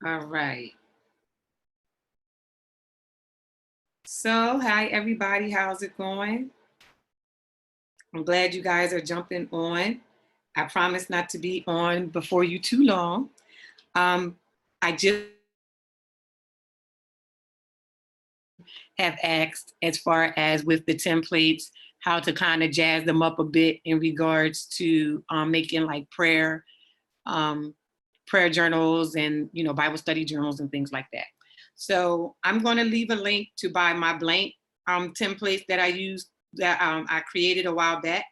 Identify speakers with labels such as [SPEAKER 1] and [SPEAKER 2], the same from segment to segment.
[SPEAKER 1] All right. So, hi everybody, how's it going? I'm glad you guys are jumping on. I promise not to be on before you too long. I just have asked, as far as with the templates, how to kind of jazz them up a bit in regards to making like prayer journals and Bible study journals and things like that. So I'm going to leave a link to buy my blank templates that I used, that I created a while back.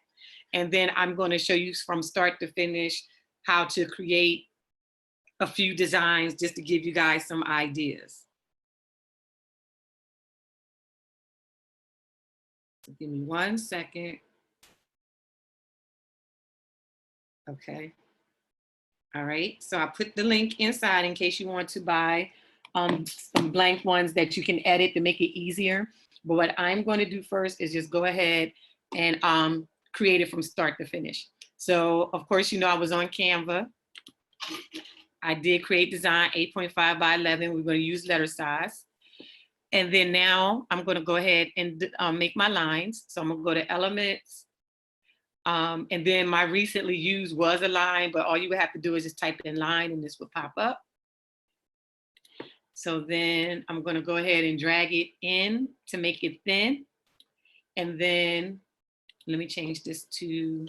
[SPEAKER 1] And then I'm going to show you from start to finish how to create a few designs just to give you guys some ideas. So give me 1 second. Okay. All right. So I put the link inside in case you want to buy some blank ones that you can edit to make it easier. But what I'm going to do first is just go ahead and create it from start to finish. So of course, I was on Canva. I did create design 8.5 by 11. We're going to use letter size. And then now I'm going to go ahead and make my lines. So I'm going to go to elements. And then my recently used was a line, but all you would have to do is just type in line and this would pop up. So then I'm going to go ahead and drag it in to make it thin. And then let me change this to,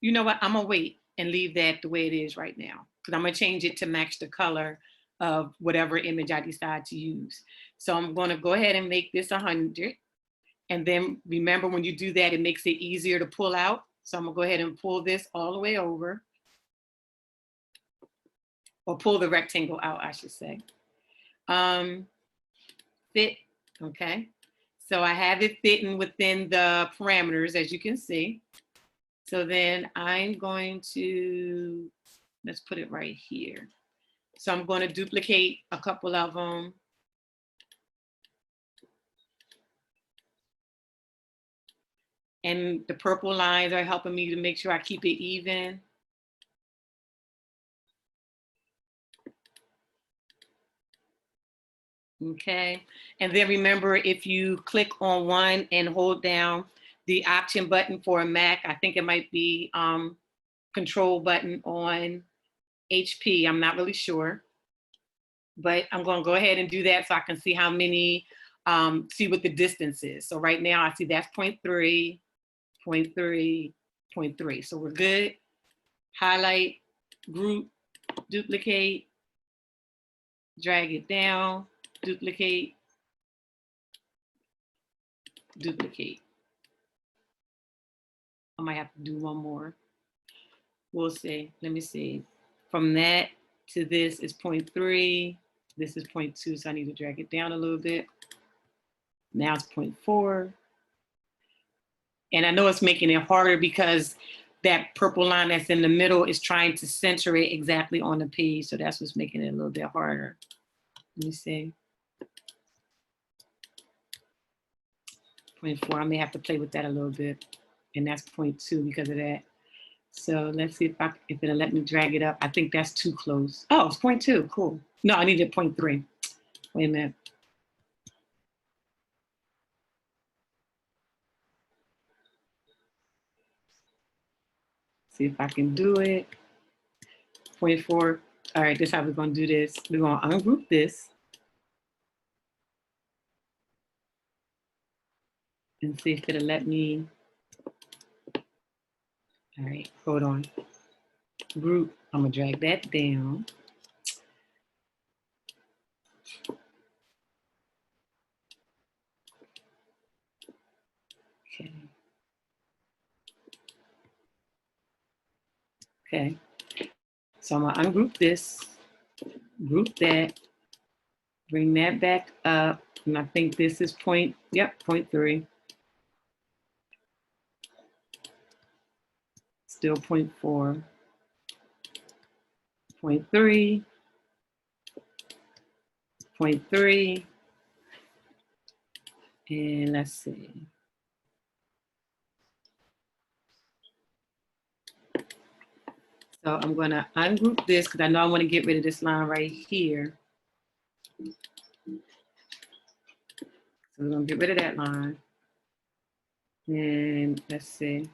[SPEAKER 1] you know what, I'm going to wait and leave that the way it is right now, because I'm going to change it to match the color of whatever image I decide to use. So I'm going to go ahead and make this 100. And then remember, when you do that, it makes it easier to pull out. So I'm going to go ahead and pull this all the way over. Or pull the rectangle out, I should say. Fit, okay. So I have it fitting within the parameters, as you can see. So then I'm going to, let's put it right here. So I'm going to duplicate a couple of them. And the purple lines are helping me to make sure I keep it even. Okay, and then remember, if you click on one and hold down the option button for a Mac, I think it might be control button on HP, I'm not really sure. But I'm going to go ahead and do that so I can see how many, see what the distance is. So right now I see that's 0.3, 0.3, 0.3. So we're good. Highlight, group, duplicate, drag it down, duplicate, duplicate. I might have to do one more. We'll see. Let me see. From that to this is 0.3. This is 0.2, so I need to drag it down a little bit. Now it's 0.4. And I know it's making it harder because that purple line that's in the middle is trying to center it exactly on the page. So that's what's making it a little bit harder. Let me see. 0.4, I may have to play with that a little bit. And that's 0.2 because of that. So let's see if it'll let me drag it up. I think that's too close. Oh, it's 0.2, cool. No, I needed 0.3. Wait a minute. See if I can do it. 0.4. All right, this is how we're going to do this. We're going to ungroup this. And see if it'll let me. All right, hold on. Group, I'm going to drag that down. Okay. Okay. So I'm going to ungroup this, group that, bring that back up. And I think this is 0.3. Still 0.4. 0.3. 0.3. And let's see. So I'm gonna ungroup this because I know I want to get rid of this line right here. So we're gonna get rid of that line. And let's see,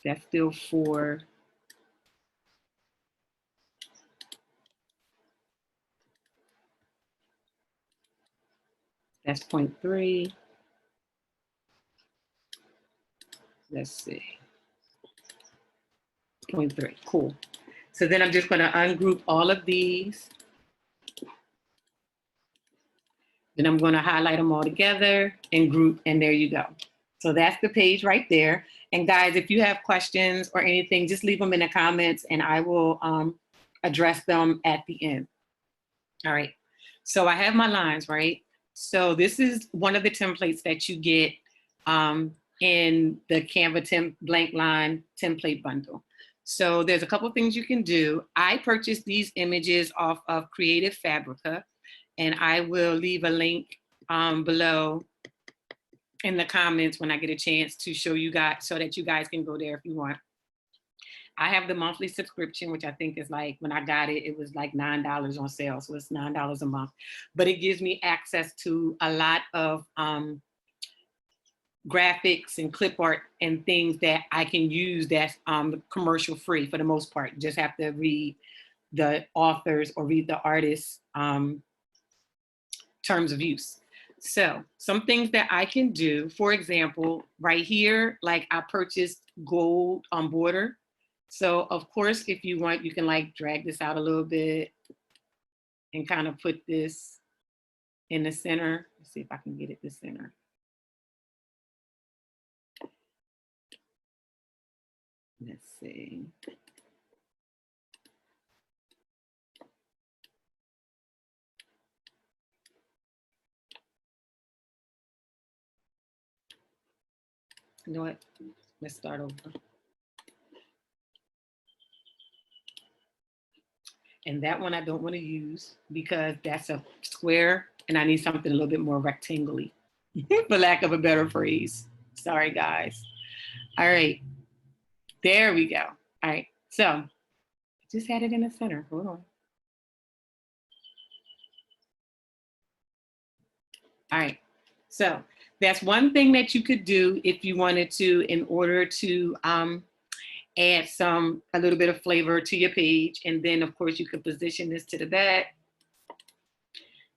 [SPEAKER 1] that's still 4. That's 0.3. Let's see, 0.3, cool. So then I'm just gonna ungroup all of these. Then I'm gonna highlight them all together and group, and there you go. So that's the page right there. And guys, if you have questions or anything, just leave them in the comments and I will address them at the end. All right, so I have my lines, right? So this is one of the templates that you get in the Canva blank line template bundle. So there's a couple of things you can do. I purchased these images off of Creative Fabrica, and I will leave a link below in the comments when I get a chance to show you guys so that you guys can go there if you want. I have the monthly subscription, which I think is like, when I got it, it was like $9 on sale. So it's $9 a month, but it gives me access to a lot of graphics and clip art and things that I can use that's commercial free for the most part. You just have to read the authors or read the artists' terms of use. So some things that I can do, for example, right here, like I purchased gold on border. So of course, if you want, you can like drag this out a little bit and kind of put this in the center. Let's see if I can get it to center. Let's see. You know what? Let's start over. And that one I don't want to use because that's a square and I need something a little bit more rectangular, for lack of a better phrase. Sorry, guys. All right, there we go. All right, so I just had it in the center. Hold on. All right, so that's one thing that you could do if you wanted to in order to add a little bit of flavor to your page. And then of course you could position this to the back.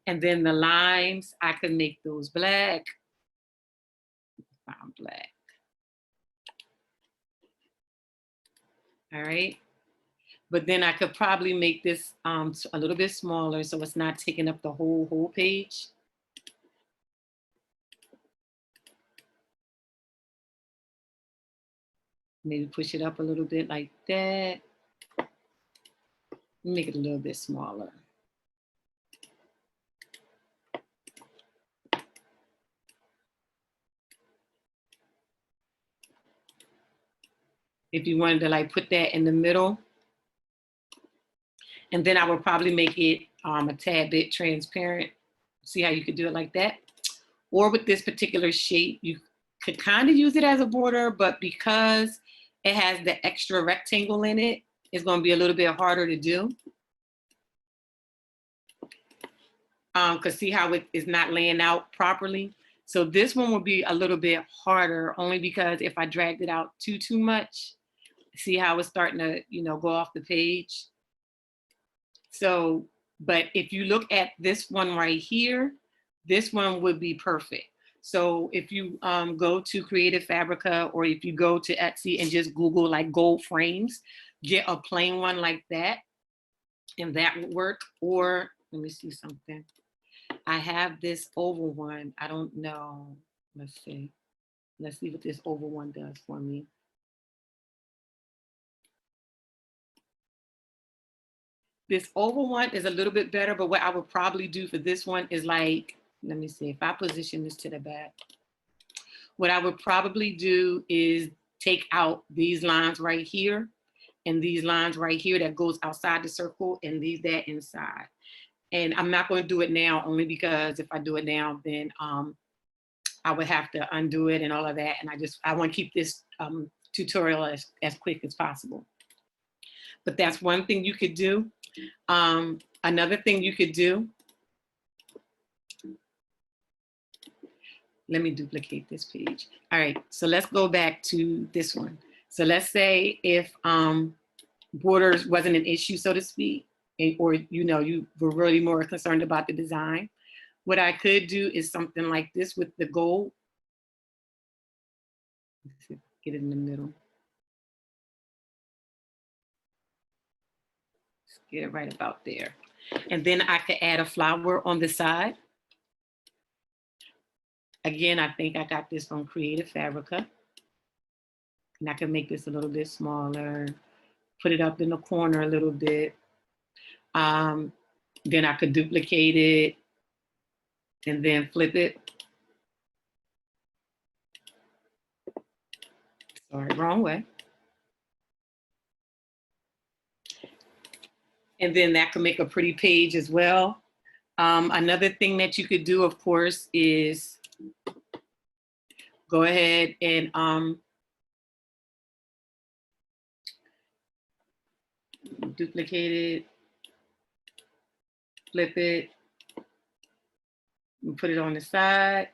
[SPEAKER 1] And then the lines, I could make those black. Black. All right. But then I could probably make this a little bit smaller so it's not taking up the whole page. Maybe push it up a little bit like that. Make it a little bit smaller. If you wanted to like put that in the middle. And then I would probably make it a tad bit transparent. See how you could do it like that? Or with this particular shape, you could kind of use it as a border, but because it has the extra rectangle in it, it's going to be a little bit harder to do. Because see how it is not laying out properly. So this one will be a little bit harder only because if I dragged it out too much, see how it's starting to, go off the page. So, but if you look at this one right here, this one would be perfect. So if you go to Creative Fabrica or if you go to Etsy and just Google like gold frames, get a plain one like that, and that would work. Or let me see something. I have this oval one. I don't know. Let's see. Let's see what this oval one does for me. This oval one is a little bit better, but what I would probably do for this one is like, let me see, if I position this to the back, what I would probably do is take out these lines right here and these lines right here that goes outside the circle and leave that inside. And I'm not going to do it now only because if I do it now, then I would have to undo it and all of that. And I want to keep this tutorial as quick as possible. but that's one thing you could do. Another thing you could do, let me duplicate this page. All right, so let's go back to this one. So let's say if borders wasn't an issue, so to speak, or you were really more concerned about the design. What I could do is something like this with the gold. Get it in the middle. Get it right about there. And then I could add a flower on the side. Again, I think I got this from Creative Fabrica. And I can make this a little bit smaller, put it up in the corner a little bit. Then I could duplicate it and then flip it. Sorry, wrong way. And then that could make a pretty page as well. Another thing that you could do, of course, is go ahead and duplicate it, flip it, and put it on the side.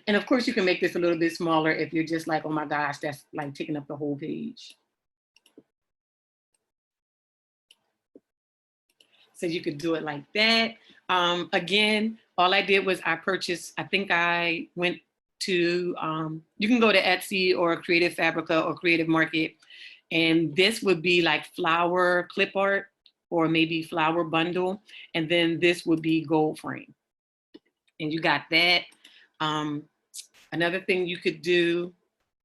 [SPEAKER 1] And of course, you can make this a little bit smaller if you're just like, oh my gosh, that's like taking up the whole page. So you could do it like that. Again, all I did was I purchased, I think I went to, you can go to Etsy or Creative Fabrica or Creative Market. And this would be like flower clip art or maybe flower bundle. And then this would be gold frame. And you got that. Another thing you could do,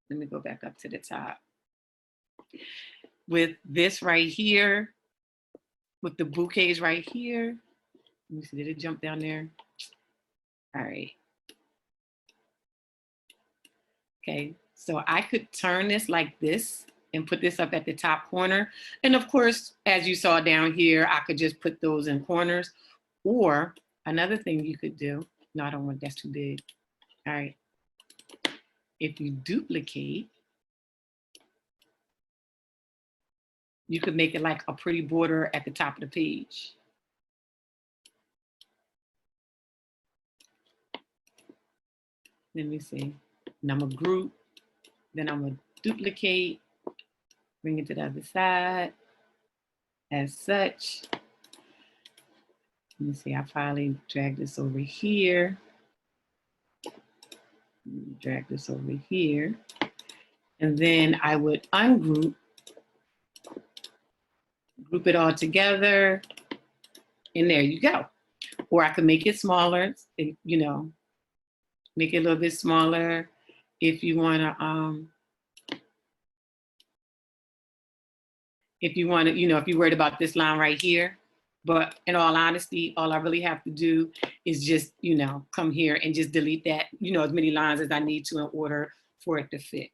[SPEAKER 1] let me go back up to the top. With this right here, with the bouquets right here. Let me see, did it jump down there? All right. Okay, so I could turn this like this and put this up at the top corner. And of course, as you saw down here, I could just put those in corners. Or another thing you could do, no, I don't want, that's too big. All right. If you duplicate, you could make it like a pretty border at the top of the page. Let me see. And I'm gonna group, then I'm gonna duplicate, bring it to the other side as such. Let me see, I probably drag this over here. Drag this over here. And then I would ungroup, group it all together, and there you go. Or I could make it smaller, you know, make it a little bit smaller if you want to, you know, if you're worried about this line right here. But in all honesty, all I really have to do is just, you know, come here and just delete that, you know, as many lines as I need to in order for it to fit.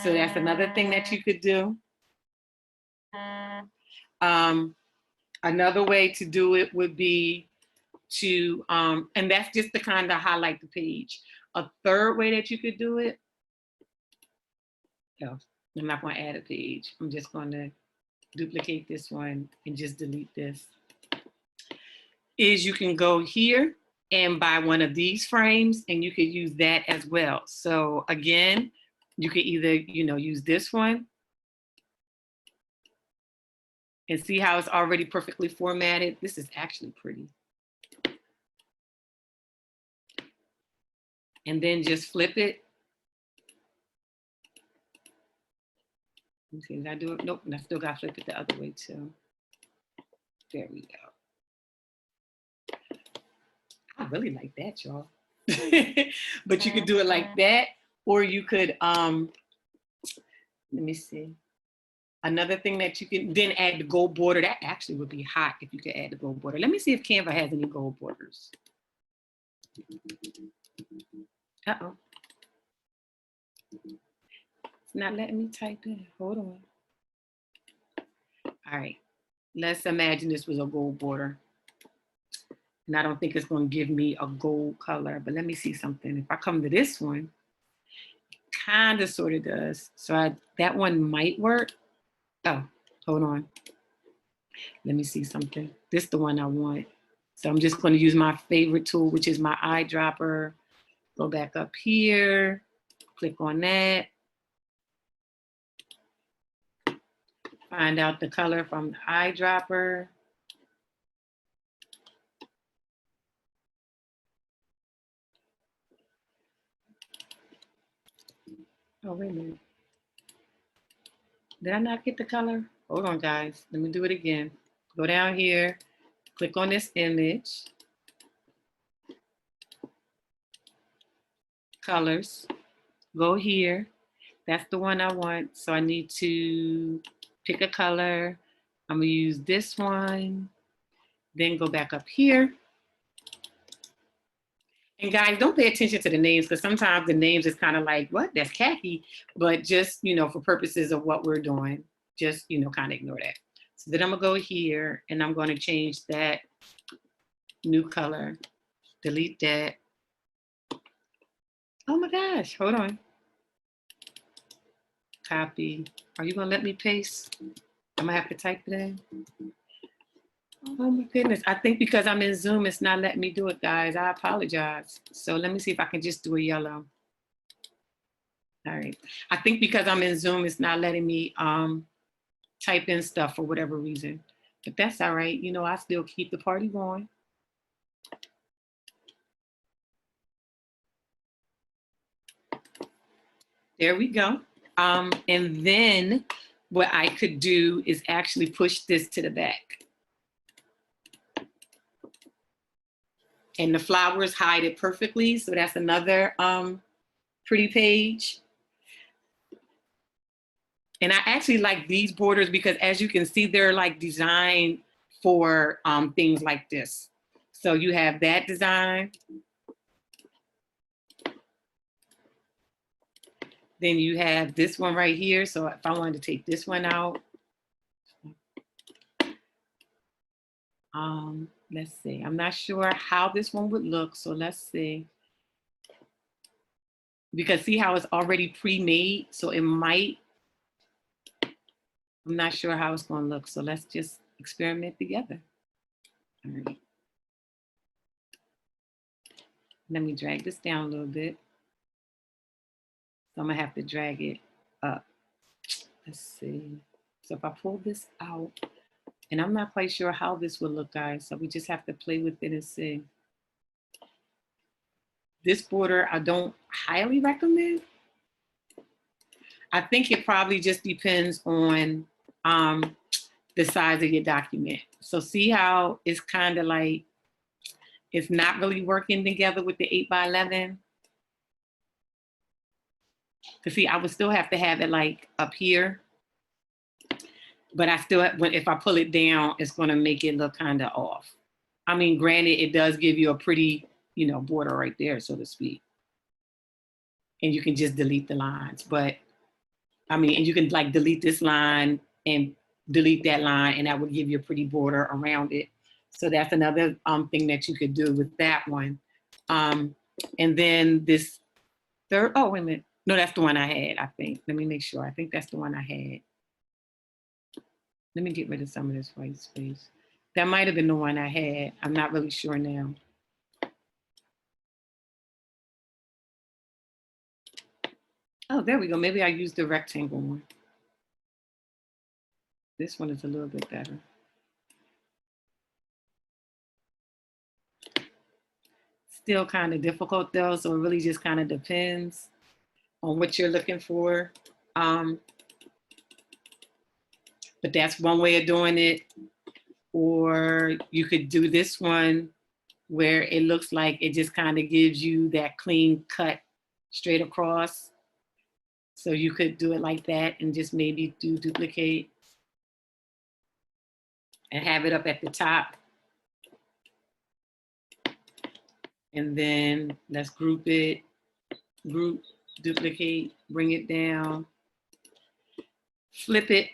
[SPEAKER 1] So that's another thing that you could do. Another way to do it would be to, and that's just to kind of highlight the page. A third way that you could do it, no, I'm not going to add a page. I'm just going to duplicate this one and just delete this. Is you can go here and buy one of these frames and you could use that as well. So again, you could either, you know, use this one and see how it's already perfectly formatted. This is actually pretty. And then just flip it. Okay, did I do it? Nope, and I still got to flip it the other way too. There we go. I really like that, y'all. But you could do it like that, or you could, let me see. Another thing that you can then add the gold border. That actually would be hot if you could add the gold border. Let me see if Canva has any gold borders. Uh-oh. It's not letting me type in. Hold on. All right. Let's imagine this was a gold border. And I don't think it's going to give me a gold color, but let me see something. If I come to this one, kind of sort of does. So that one might work. Oh, hold on. Let me see something. This is the one I want. So I'm just going to use my favorite tool, which is my eyedropper. Go back up here, click on that. Find out the color from the eyedropper. Oh, wait a minute. Did I not get the color? Hold on, guys. Let me do it again. Go down here, click on this image. Colors. Go here. That's the one I want. So I need to pick a color. I'm gonna use this one. Then go back up here. And guys, don't pay attention to the names because sometimes the names is kind of like, what? That's khaki. But just, you know, for purposes of what we're doing, just, you know, kind of ignore that. So then I'm gonna go here and I'm gonna change that new color, delete that. Oh my gosh, hold on. Copy. Are you gonna let me paste? I'm gonna have to type it in. Oh my goodness. I think because I'm in Zoom, it's not letting me do it, guys. I apologize. So let me see if I can just do a yellow. All right. I think because I'm in Zoom, it's not letting me type in stuff for whatever reason. But that's all right. You know, I still keep the party going. There we go. And then what I could do is actually push this to the back. And the flowers hide it perfectly. So that's another pretty page. And I actually like these borders because as you can see, they're like designed for things like this. So you have that design. Then you have this one right here. So if I wanted to take this one out, let's see. I'm not sure how this one would look. So let's see. Because see how it's already pre-made. So it might, I'm not sure how it's going to look. So let's just experiment together. All right. Let me drag this down a little bit. So I'm gonna have to drag it up. Let's see. So if I pull this out, and I'm not quite sure how this will look, guys. So we just have to play with it and see. This border, I don't highly recommend. I think it probably just depends on the size of your document. So see how it's kind of like, it's not really working together with the 8x11. Because see, I would still have to have it like up here. But I still, if I pull it down, it's going to make it look kind of off. I mean, granted, it does give you a pretty, you know, border right there, so to speak. And you can just delete the lines. But I mean, and you can like delete this line and delete that line, and that would give you a pretty border around it. So that's another thing that you could do with that one. And then this third, oh, wait a minute. No, that's the one I had, I think. Let me make sure. I think that's the one I had. Let me get rid of some of this white space. That might have been the one I had. I'm not really sure now. Oh, there we go. Maybe I used the rectangle one. This one is a little bit better. Still kind of difficult though, so it really just kind of depends on what you're looking for. But that's one way of doing it. Or you could do this one where it looks like it just kind of gives you that clean cut straight across. So you could do it like that and just maybe do duplicate and have it up at the top. And then let's group it, group, duplicate, bring it down, flip it.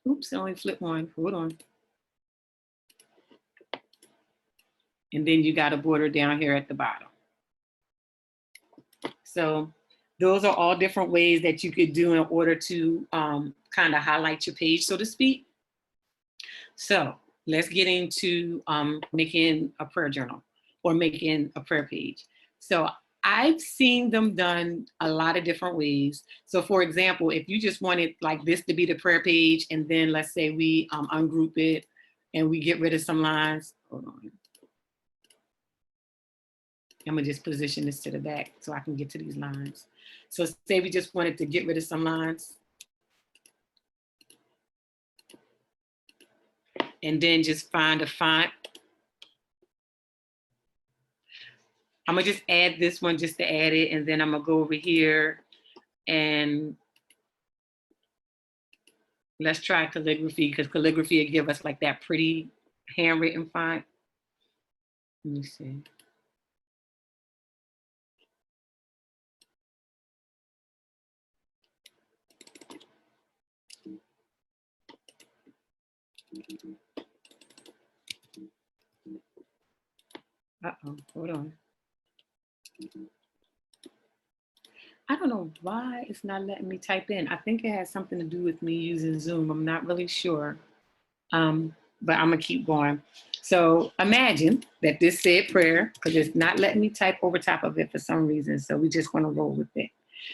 [SPEAKER 1] Oops, I only flipped one, hold on. And then you got a border down here at the bottom. So those are all different ways that you could do in order to kind of highlight your page, so to speak. So let's get into making a prayer journal or making a prayer page. So I've seen them done a lot of different ways. So for example, if you just wanted like this to be the prayer page, and then let's say we ungroup it and we get rid of some lines. Hold on. I'm gonna just position this to the back so I can get to these lines. So say we just wanted to get rid of some lines. And then just find a font. I'm gonna just add this one just to add it, and then I'm gonna go over here and let's try calligraphy, because calligraphy will give us like that pretty handwritten font. Let me see. Uh-oh, hold on. I don't know why it's not letting me type in. I think it has something to do with me using Zoom. I'm not really sure. But I'm gonna keep going. So imagine that this said prayer, because it's not letting me type over top of it for some reason. So we just want to roll with it.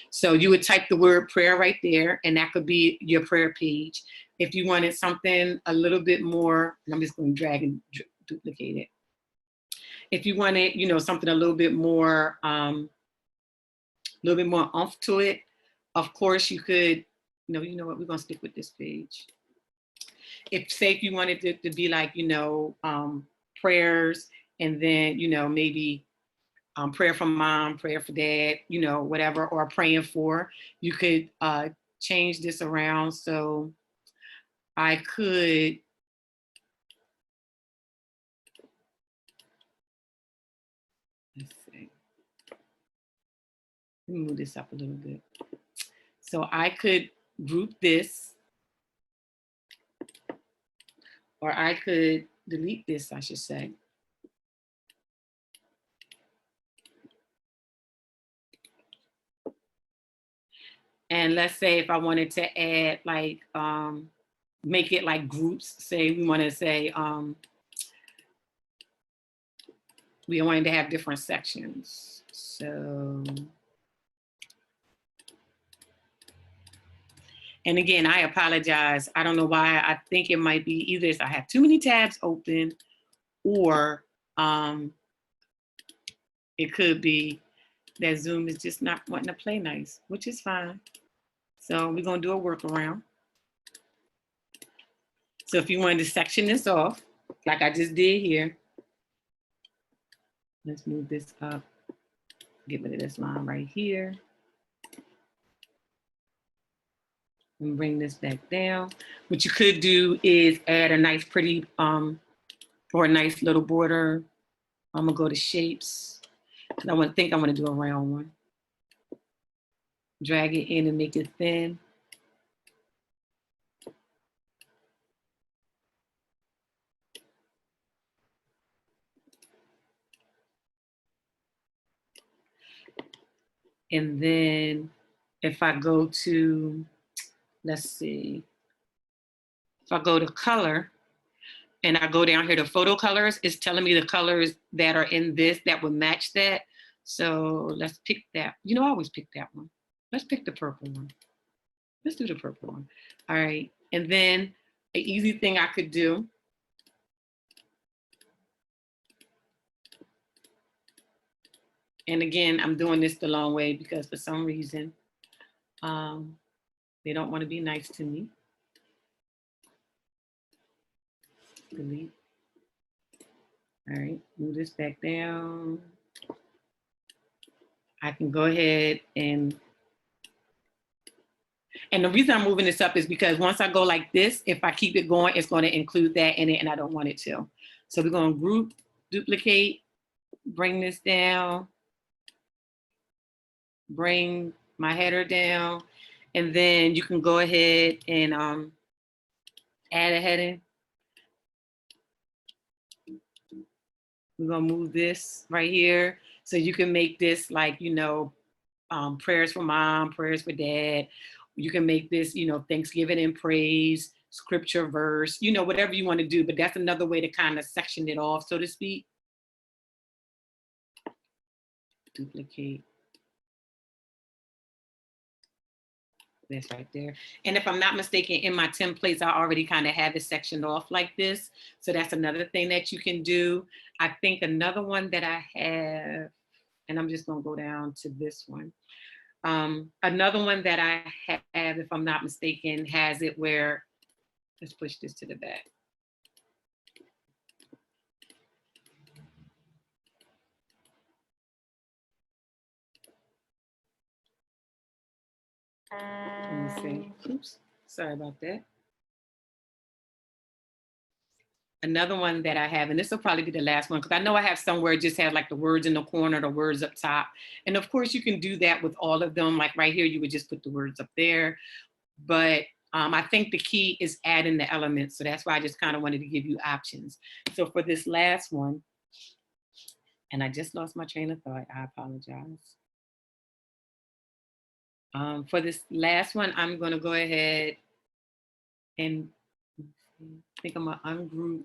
[SPEAKER 1] So you would type the word prayer right there, and that could be your prayer page. If you wanted something a little bit more, and I'm just going to drag and duplicate it. If you wanted, you know, something a little bit more oomph to it, of course you could, you know what, we're going to stick with this page. If say if you wanted it to be like, you know, prayers, and then, you know, maybe prayer for mom, prayer for dad, you know, whatever, or praying for, you could change this around. So I could, let's see, let me move this up a little bit. So I could group this, or I could delete this, I should say. And let's say if I wanted to add like, make it like groups, say we want to say, we wanted to have different sections. So, and again, I apologize. I don't know why. I think it might be either I have too many tabs open, or it could be that Zoom is just not wanting to play nice, which is fine. So we're gonna do a workaround. So if you wanted to section this off, like I just did here, let's move this up, get rid of this line right here. And bring this back down. What you could do is add a nice pretty, or a nice little border. I'm gonna go to shapes, because I think I want to do a round one. Drag it in and make it thin. And then if I go to, let's see, if I go to color and I go down here to photo colors, it's telling me the colors that are in this that would match that. So let's pick that. You know, I always pick that one. Let's pick the purple one. Let's do the purple one. All right. And then an easy thing I could do, and again, I'm doing this the long way because for some reason, they don't want to be nice to me. Delete. All right, move this back down. I can go ahead and the reason I'm moving this up is because once I go like this, if I keep it going, it's going to include that in it, and I don't want it to. So we're going to group, duplicate, bring this down, bring my header down, and then you can go ahead and add a heading. We're gonna move this right here. So you can make this like, you know, prayers for mom, prayers for dad. You can make this, you know, Thanksgiving and praise, scripture verse, you know, whatever you want to do, but that's another way to kind of section it off, so to speak. Duplicate. This right there. And if I'm not mistaken, in my templates, I already kind of have it sectioned off like this. So that's another thing that you can do. I think another one that I have, and I'm just gonna go down to this one. Another one that I have, if I'm not mistaken, has it where, let's push this to the back. Let me see. Oops, sorry about that. Another one that I have, and this will probably be the last one, because I know I have somewhere it just has like the words in the corner, the words up top. And of course you can do that with all of them. Like right here, you would just put the words up there. But I think the key is adding the elements. So that's why I just kind of wanted to give you options. So for this last one, and I just lost my train of thought, I apologize. For this last one, I'm gonna go ahead and I think I'm gonna ungroup,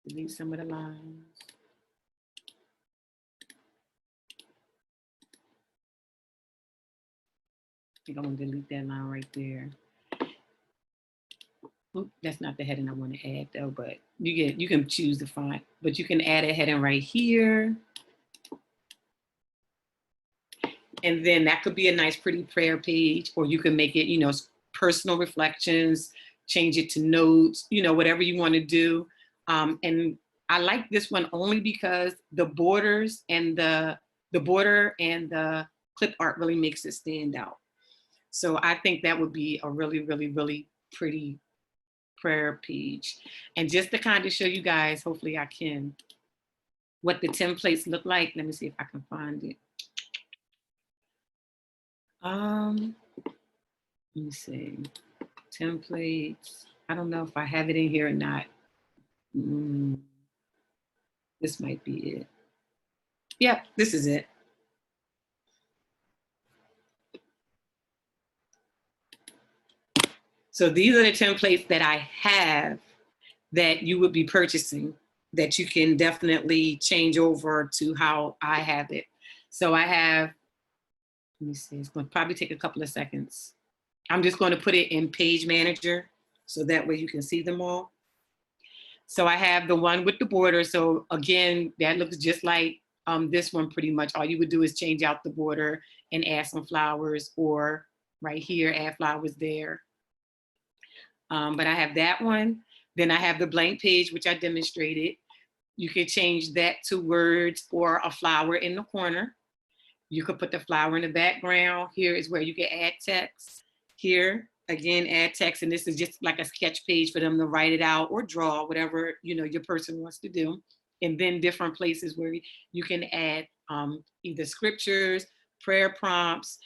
[SPEAKER 1] delete some of the lines. I think I'm gonna delete that line right there. Oop, that's not the heading I want to add though, but you can choose the font, but you can add a heading right here. And then that could be a nice, pretty prayer page, or you can make it, you know, personal reflections, change it to notes, you know, whatever you want to do. And I like this one only because the borders and the border and the clip art really makes it stand out. So I think that would be a really, really, really pretty prayer page. And just to kind of show you guys, hopefully I can, what the templates look like. Let me see if I can find it. Let me see, templates. I don't know if I have it in here or not. This might be it. Yep, this is it. So these are the templates that I have that you would be purchasing, that you can definitely change over to how I have it. So I have, let me see, it's going to probably take a couple of seconds. I'm just going to put it in Page Manager so that way you can see them all. So I have the one with the border. So again, that looks just like this one pretty much. All you would do is change out the border and add some flowers, or right here, add flowers there. But I have that one. Then I have the blank page, which I demonstrated. You could change that to words or a flower in the corner. You could put the flower in the background. Here is where you can add text. Here, again, add text. And this is just like a sketch page for them to write it out or draw, whatever, you know, your person wants to do. And then different places where you can add either scriptures, prayer prompts.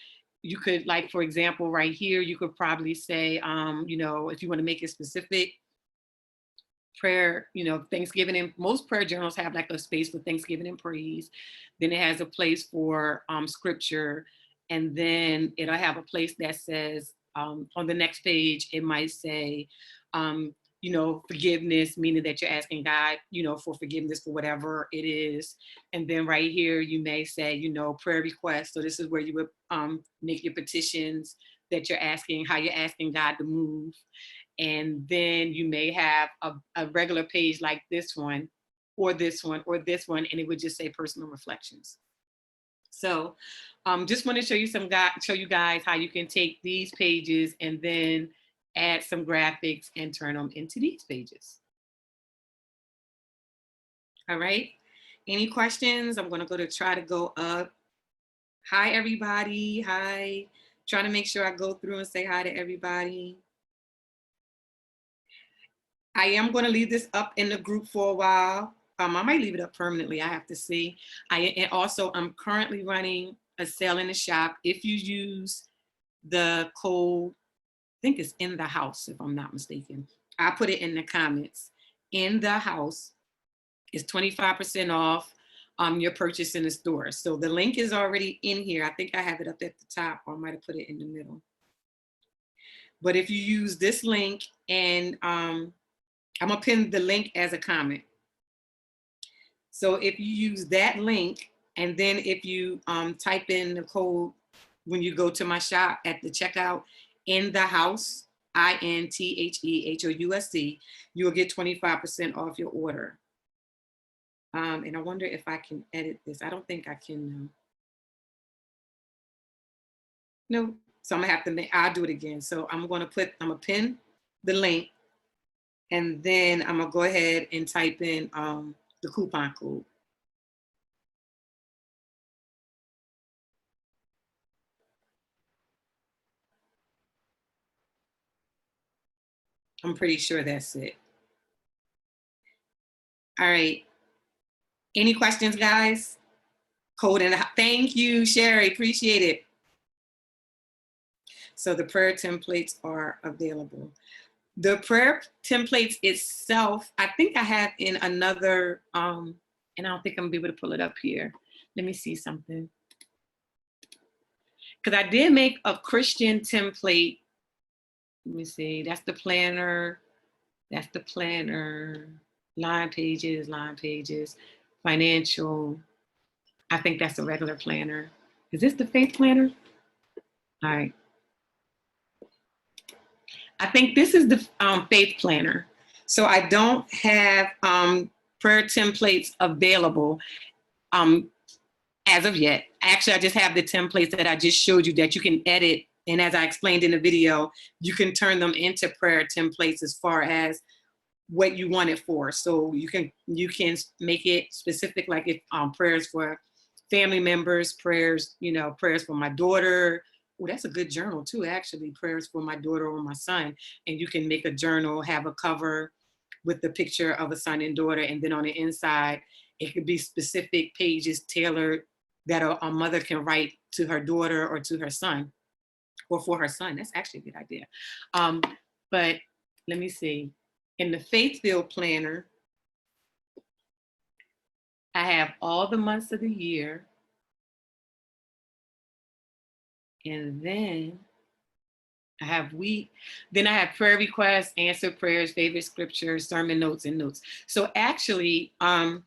[SPEAKER 1] You could, like, for example, right here, you could probably say, you know, if you want to make it specific, prayer, you know, Thanksgiving, and most prayer journals have like a space for Thanksgiving and praise. Then it has a place for scripture. And then it'll have a place that says, on the next page, it might say, you know, forgiveness, meaning that you're asking God, you know, for forgiveness for whatever it is. And then right here, you may say, you know, prayer requests. So this is where you would make your petitions that you're asking, how you're asking God to move. And then you may have a regular page like this one, or this one, or this one, and it would just say personal reflections. So just want to show you guys how you can take these pages and then add some graphics and turn them into these pages. All right. Any questions? I'm going to try to go up. Hi, everybody. Hi. Trying to make sure I go through and say hi to everybody. I am going to leave this up in the group for a while. I might leave it up permanently. I have to see. And also, I'm currently running a sale in the shop. If you use the code, I think it's in the house, if I'm not mistaken. I put it in the comments. In the house is 25% off your purchase in the store. So the link is already in here. I think I have it up at the top, or I might have put it in the middle. But if you use this link, and I'm gonna pin the link as a comment. So if you use that link, and then if you type in the code when you go to my shop at the checkout, in the house, INTHEHOUSE, you'll get 25% off your order. And I wonder if I can edit this. I don't think I can. No, so I'm gonna have to I'll do it again. So I'm gonna pin the link, and then I'm gonna go ahead and type in the coupon code. I'm pretty sure that's it. All right. Any questions, guys? Code in the, thank you, Sherry, appreciate it. So the prayer templates are available. The prayer templates itself, I think I have in another, and I don't think I'm gonna be able to pull it up here. Let me see something. Because I did make a Christian template. Let me see, that's the planner. That's the planner. Line pages, financial. I think that's a regular planner. Is this the faith planner? All right. I think this is the faith planner. So I don't have prayer templates available as of yet. Actually, I just have the templates that I just showed you that you can edit. And as I explained in the video, you can turn them into prayer templates as far as what you want it for. So you can make it specific, like if prayers for family members, prayers, prayers for my daughter. Oh, that's a good journal too, actually, prayers for my daughter or my son. And you can make a journal, have a cover with the picture of a son and daughter. And then on the inside, it could be specific pages tailored that a mother can write to her daughter or to her son, or for her son. That's actually a good idea. But let me see. In the Faith-Filled Planner, I have all the months of the year. And then I have then I have prayer requests, answered prayers, favorite scriptures, sermon notes, and notes. So actually, let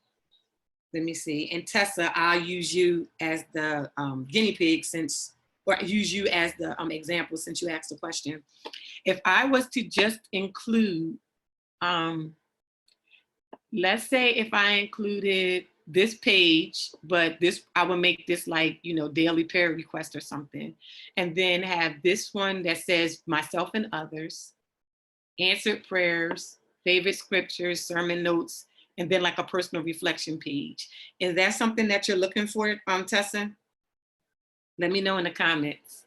[SPEAKER 1] me see. And Tessa, I'll use you as the guinea pig or use you as the example since you asked the question. If I was to just include, let's say if I included this page, but I would make this like, daily prayer request or something. And then have this one that says myself and others, answered prayers, favorite scriptures, sermon notes, and then like a personal reflection page. Is that something that you're looking for, Tessa? Let me know in the comments.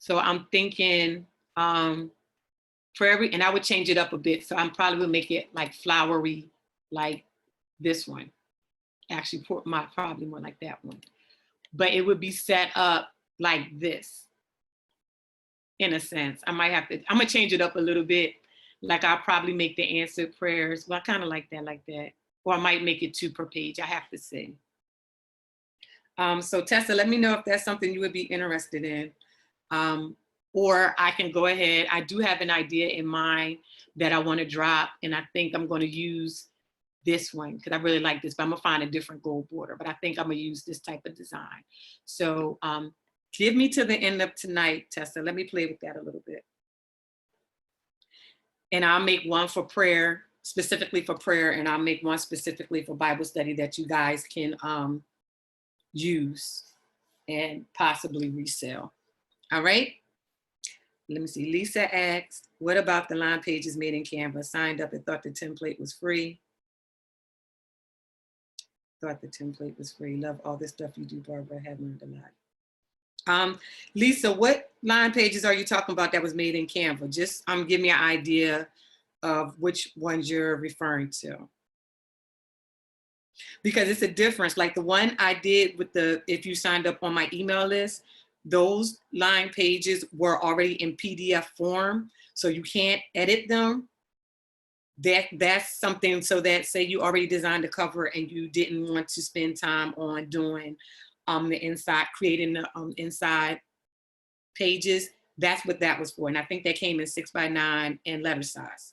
[SPEAKER 1] So I'm thinking prayer, and I would change it up a bit. So I'm probably would make it like flowery, like this one. Actually, probably more like that one. But it would be set up like this, in a sense. I'm gonna change it up a little bit. Like I'll probably make the answered prayers. Well, I kind of like that. Or I might make it 2 per page. I have to see. So Tessa, let me know if that's something you would be interested in. Or I can go ahead. I do have an idea in mind that I want to drop, and I think I'm going to use this one because I really like this, but I'm gonna find a different gold border, but I think I'm gonna use this type of design. So give me to the end of tonight, Tessa. Let me play with that a little bit. And I'll make one for prayer, specifically for prayer, and I'll make one specifically for Bible study that you guys can use and possibly resell. All right. Let me see. Lisa asked, what about the line pages made in Canva? Signed up and thought the template was free. Thought the template was free. Love all this stuff you do, Barbara. I have learned a lot. Lisa, what line pages are you talking about that was made in Canva? Just give me an idea of which ones you're referring to. Because it's a difference. Like the one I did with if you signed up on my email list, those line pages were already in PDF form, so you can't edit them. That's something, so that say you already designed a cover and you didn't want to spend time on doing the inside, creating the inside pages, That's what that was for. And I think that came in 6x9 and letter size.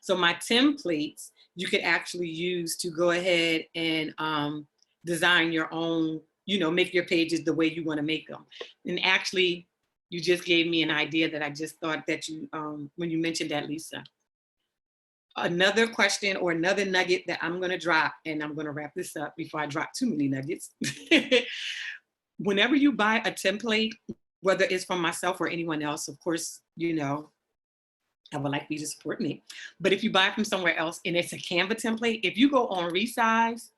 [SPEAKER 1] So my templates, you could actually use to go ahead and design your own, you know, make your pages the way you want to make them. And actually, you just gave me an idea that I just thought that you, when you mentioned that, Lisa. Another question or another nugget that I'm going to drop, and I'm going to wrap this up before I drop too many nuggets. Whenever you buy a template, whether it's from myself or anyone else, of course, you know, I would like you to support me. But if you buy from somewhere else and it's a Canva template, if you go on resize,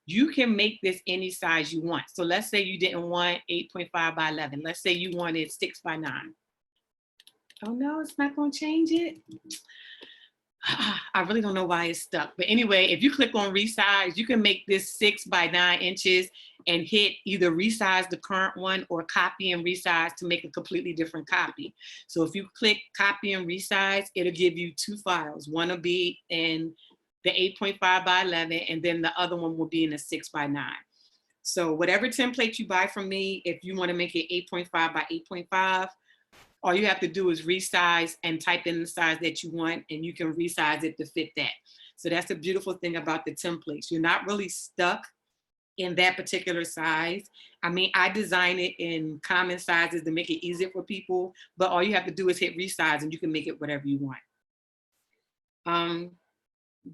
[SPEAKER 1] you can make this any size you want. So let's say you didn't want 8.5x11. Let's say you wanted 6x9. Oh no, it's not going to change it. I really don't know why it's stuck. But anyway, if you click on resize, you can make this 6x9 inches and hit either resize the current one or copy and resize to make a completely different copy. So if you click copy and resize, it'll give you two files. One will be in the 8.5x11, and then the other one will be in the 6x9. So whatever template you buy from me, if you want to make it 8.5x8.5, all you have to do is resize and type in the size that you want, and you can resize it to fit that. So that's the beautiful thing about the templates. You're not really stuck in that particular size. I mean, I design it in common sizes to make it easier for people, but all you have to do is hit resize and you can make it whatever you want.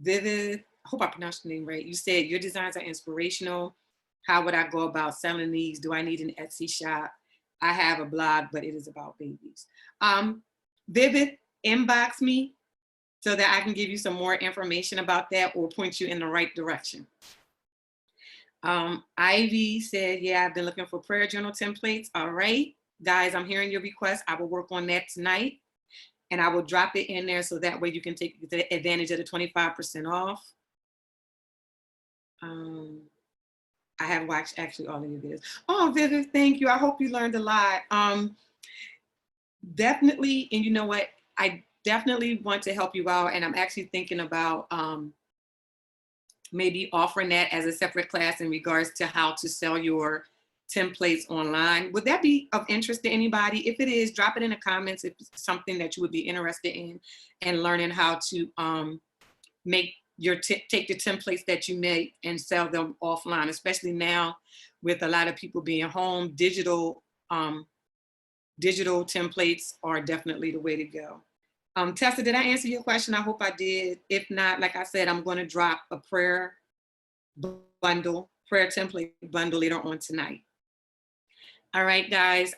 [SPEAKER 1] Vivid, I hope I pronounced your name right. You said your designs are inspirational. How would I go about selling these? Do I need an Etsy shop? I have a blog, but it is about babies. Vivid, inbox me so that I can give you some more information about that or point you in the right direction. Ivy said, yeah, I've been looking for prayer journal templates. All right, guys, I'm hearing your request. I will work on that tonight, and I will drop it in there so that way you can take advantage of the 25% off. I have watched actually all of your videos. Oh, Vivian, thank you. I hope you learned a lot. Definitely, and you know what? I definitely want to help you out, and I'm actually thinking about maybe offering that as a separate class in regards to how to sell your templates online. Would that be of interest to anybody? If it is, drop it in the comments if it's something that you would be interested in and learning how to make your take the templates that you make and sell them offline, especially now with a lot of people being home. Digital templates are definitely the way to go. Tessa, did I answer your question? I hope I did. If not, like I said, I'm going to drop a prayer template bundle later on tonight. All right, guys.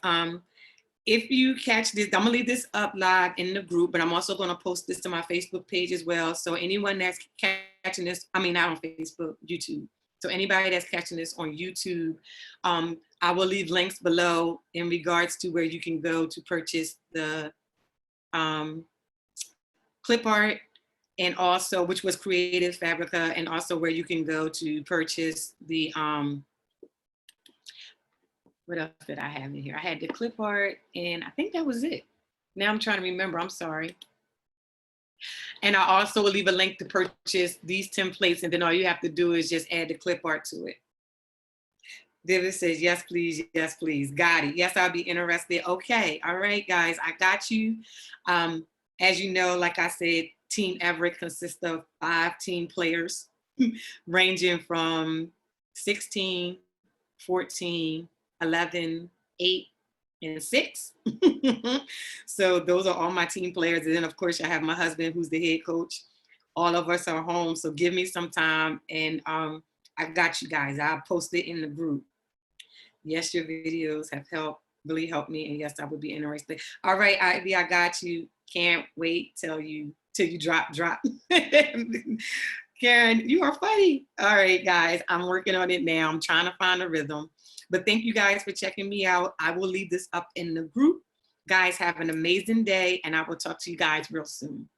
[SPEAKER 1] If you catch this, I'm gonna leave this up live in the group, but I'm also gonna post this to my Facebook page as well. So anyone that's catching this, I mean, not on Facebook, YouTube. So anybody that's catching this on YouTube, I will leave links below in regards to where you can go to purchase the clip art, and also, which was Creative Fabrica, and also where you can go to purchase the, what else did I have in here? I had the clip art, and I think that was it. Now I'm trying to remember, I'm sorry. And I also will leave a link to purchase these templates, and then all you have to do is just add the clip art to it. David says, yes, please, yes, please. Got it. Yes, I'll be interested. Okay, all right, guys, I got you. As you know, like I said, Team Everett consists of 5 team players, ranging from 16, 14, 11, 8, and 6. So those are all my team players. And then of course I have my husband who's the head coach. All of us are home. So give me some time, and I got you guys. I'll post it in the group. Yes, your videos have really helped me. And yes, I would be interested. All right, Ivy, I got you. Can't wait till you drop. Karen, you are funny. All right, guys, I'm working on it now. I'm trying to find a rhythm. But thank you guys for checking me out. I will leave this up in the group. Guys, have an amazing day, and I will talk to you guys real soon.